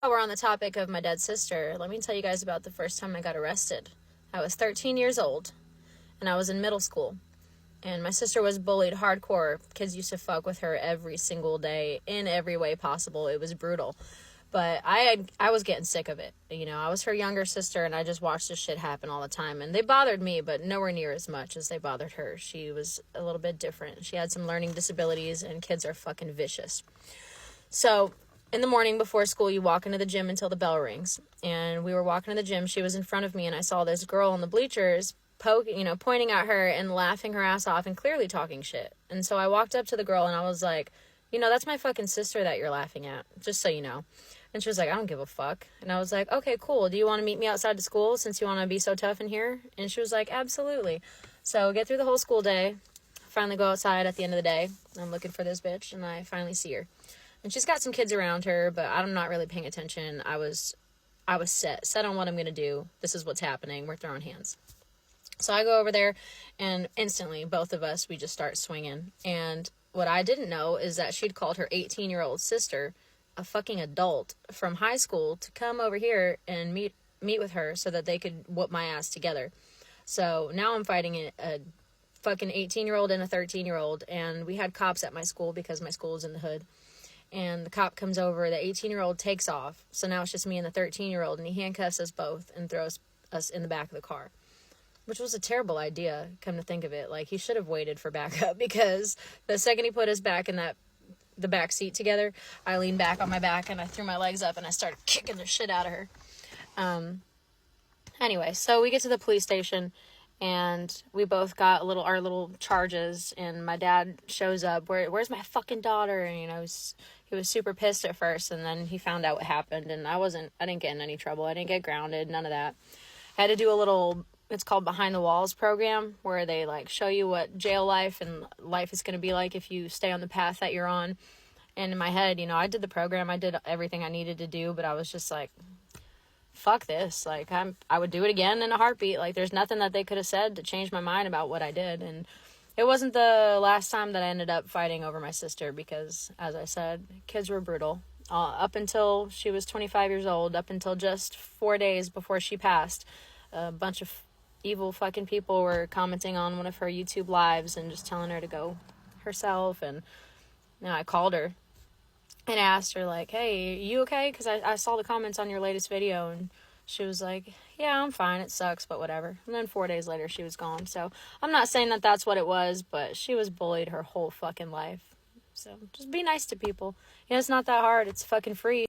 While we're on the topic of my dead sister, let me tell you guys about the first time I got arrested. I was 13 years old, and I was in middle school. And my sister was bullied hardcore. Kids used to fuck with her every single day in every way possible. It was brutal. But I was getting sick of it. You know, I was her younger sister, and I just watched this shit happen all the time. And they bothered me, but nowhere near as much as they bothered her. She was a little bit different. She had some learning disabilities, and kids are fucking vicious. So in the morning before school, you walk into the gym until the bell rings. And we were walking to the gym. She was in front of me, and I saw this girl in the bleachers pointing at her and laughing her ass off and clearly talking shit. And so I walked up to the girl, and I was like, that's my fucking sister that you're laughing at, just so you know. And she was like, I don't give a fuck. And I was like, okay, cool. Do you want to meet me outside the school since you want to be so tough in here? And she was like, absolutely. So get through the whole school day. Finally go outside at the end of the day. I'm looking for this bitch, and I finally see her. And she's got some kids around her, but I'm not really paying attention. I was set on what I'm going to do. This is what's happening. We're throwing hands. So I go over there, and instantly, both of us, we just start swinging. And what I didn't know is that she'd called her 18-year-old sister a fucking adult from high school to come over here and meet with her so that they could whoop my ass together. So now I'm fighting a fucking 18-year-old and a 13-year-old, and we had cops at my school because my school is in the hood. And the cop comes over, the 18-year-old takes off. So now it's just me and the 13-year-old, and he handcuffs us both and throws us in the back of the car. Which was a terrible idea, come to think of it. Like, he should have waited for backup, because the second he put us back in the back seat together, I leaned back on my back and I threw my legs up and I started kicking the shit out of her. Anyway, so we get to the police station, and we both got our little charges, and my dad shows up. Where's my fucking daughter? And he was super pissed at first, and then he found out what happened, and I didn't get in any trouble. I didn't get grounded, none of that. I had to do a little, it's called Behind the Walls program, where they like show you what jail life and life is going to be like if you stay on the path that you're on. And in my head, I did the program, I did everything I needed to do, but I was just like, fuck this. Like, I would do it again in a heartbeat. Like, there's nothing that they could have said to change my mind about what I did. And it wasn't the last time that I ended up fighting over my sister, because, as I said, kids were brutal. Up until she was 25 years old, up until just 4 days before she passed, a bunch of evil fucking people were commenting on one of her YouTube lives and just telling her to go herself. And I called her and asked her, like, hey, you okay? Because I saw the comments on your latest video. And she was like, yeah, I'm fine. It sucks, but whatever. And then 4 days later, she was gone. So I'm not saying that that's what it was, but she was bullied her whole fucking life. So just be nice to people. It's not that hard. It's fucking free.